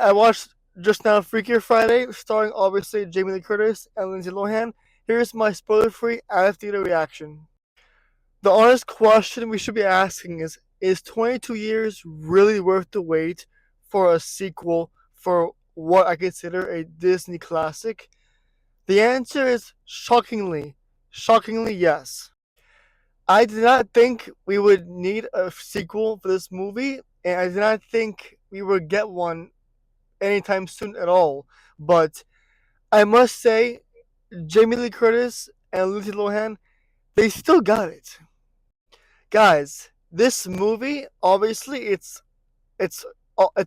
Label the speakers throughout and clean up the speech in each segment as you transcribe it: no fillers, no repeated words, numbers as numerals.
Speaker 1: I watched just now Freakier Friday, starring obviously Jamie Lee Curtis and Lindsay Lohan. Here's my spoiler-free out-of-theater reaction. The honest question we should be asking is 22 years really worth the wait for a sequel for what I consider a Disney classic? The answer is shockingly yes. I did not think we would need a sequel for this movie, and I did not think we would get one anytime soon at all. But I must say, Jamie Lee Curtis and Lindsay Lohan, they still got it. Guys, this movie, obviously, it's it's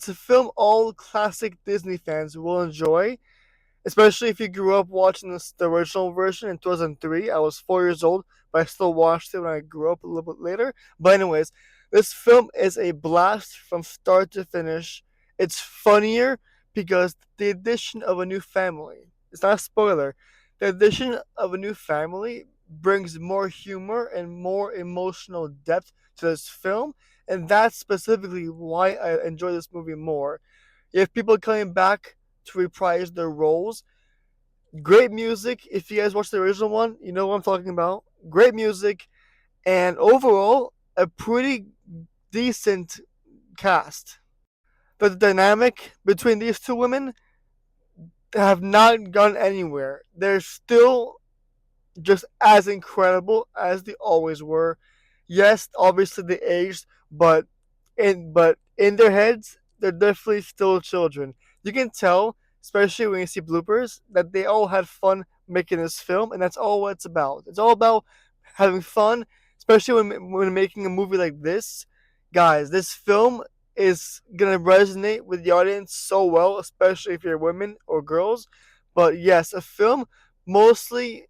Speaker 1: a film all classic Disney fans will enjoy, especially if you grew up watching the original version in 2003. I was 4 years old, but I still watched it when I grew up a little bit later. But anyways, this film is a blast from start to finish. It's funnier because the addition of a new family. It's not a spoiler. The addition of a new family brings more humor and more emotional depth to this film, and that's specifically why I enjoy this movie more. You have people coming back to reprise their roles. Great music. If you guys watch the original one, you know what I'm talking about. Great music, and overall, a pretty decent cast. But the dynamic between these two women have not gone anywhere. They're still just as incredible as they always were. Yes, obviously they aged, but in their heads, they're definitely still children. You can tell, especially when you see bloopers, that they all had fun making this film, and that's all what it's about. It's all about having fun, especially when making a movie like this. Guys, this film is gonna resonate with the audience so well, especially if you're women or girls. But yes, a film mostly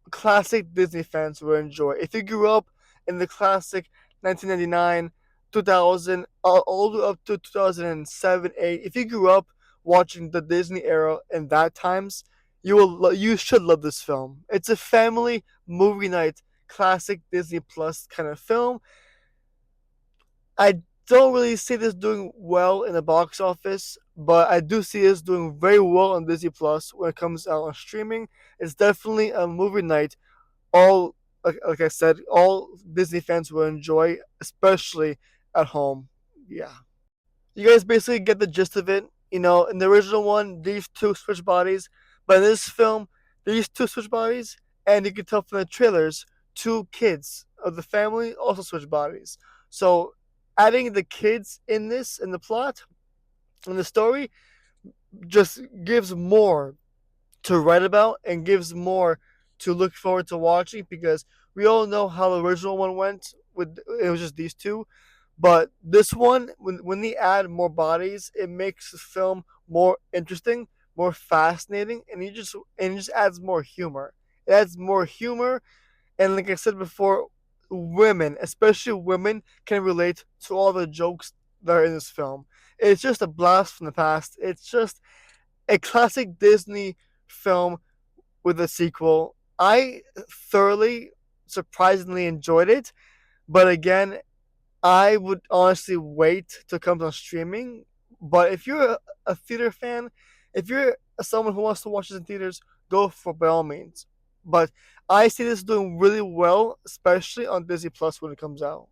Speaker 1: classic Disney fans will enjoy. If you grew up in the classic 1999, 2000, all the way up to 2007, 8, if you grew up watching the Disney era in that times, you should love this film. It's a family movie night, classic Disney Plus kind of film. I don't really see this doing well in the box office, but I do see this doing very well on Disney Plus when it comes out on streaming. It's definitely a movie night all like I said, all Disney fans will enjoy, especially at home. Yeah. You guys basically get the gist of it. You know, in the original one, these two switch bodies, but in this film, these two switch bodies, and you can tell from the trailers, two kids of the family also switch bodies. So adding the kids in this in the plot in the story just gives more to write about and gives more to look forward to watching because we all know how the original one went with it was just these two. But this one, when they add more bodies, it makes the film more interesting, more fascinating, and it just adds more humor. It adds more humor, and like I said before, women, especially women, can relate to all the jokes that are in this film. It's just a blast from the past. It's just a classic Disney film with a sequel. I thoroughly, surprisingly enjoyed it, but again, I would honestly wait to come on streaming. But if you're a theater fan, if you're someone who wants to watch this in theaters, go for by all means. But I see this doing really well, especially on Disney Plus when it comes out.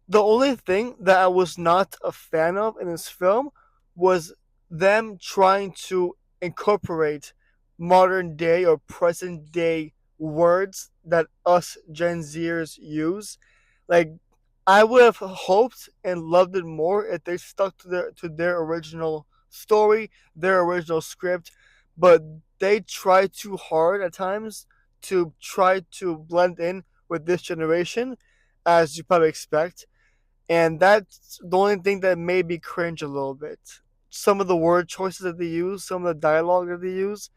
Speaker 1: The only thing that I was not a fan of in this film was them trying to incorporate modern day or present day words that us Gen Zers use. Like I would have hoped and loved it more if they stuck to their original story, their original script, but they try too hard at times to try to blend in with this generation, as you probably expect, and that's the only thing that made me cringe a little bit. Some of the word choices that they use, some of the dialogue that they use,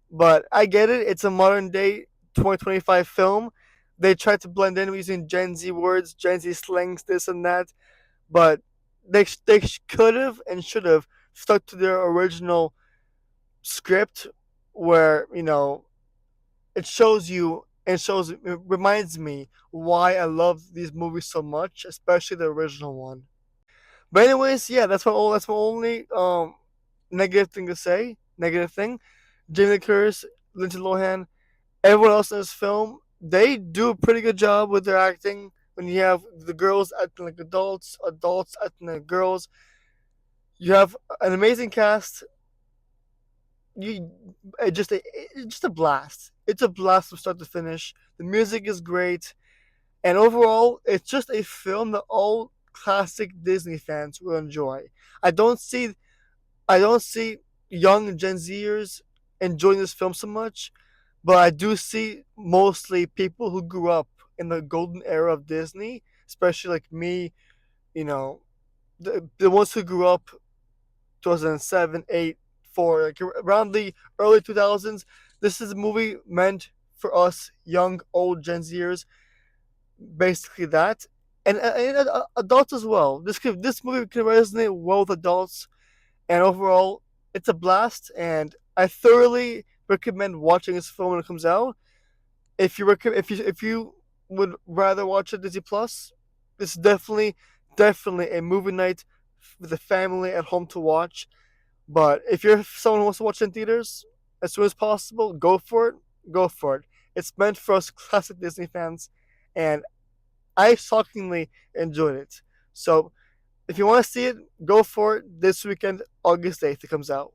Speaker 1: but I get it. It's a modern day 2025 film. They tried to blend in using Gen Z words, Gen Z slangs, this and that, but they could have and should have stuck to their original script, where it shows you and shows it reminds me why I love these movies so much, especially the original one. But anyways, yeah, that's my only negative thing to say. Negative thing. Jamie Lee Curtis, Lindsay Lohan, everyone else in this film, they do a pretty good job with their acting. When you have the girls acting like adults, adults acting like girls, you have an amazing cast. You it's just a blast. It's a blast from start to finish. The music is great, and overall, it's just a film that all classic Disney fans will enjoy. I don't see I don't see young Gen Zers enjoying this film so much, but I do see mostly people who grew up in the golden era of Disney, especially like me, you know, the ones who grew up 2007, 8, 4, like around the early 2000s. This is a movie meant for us young, old Gen Zers, basically that, and adults as well. This movie can resonate well with adults, and overall, it's a blast. And I thoroughly recommend watching this film when it comes out. If you would rather watch it Disney Plus, it's definitely a movie night with the family at home to watch. But if you're someone who wants to watch it in theaters as soon as possible, go for it. Go for it. It's meant for us classic Disney fans, and I shockingly enjoyed it. So if you want to see it, go for it this weekend, August 8th. It comes out.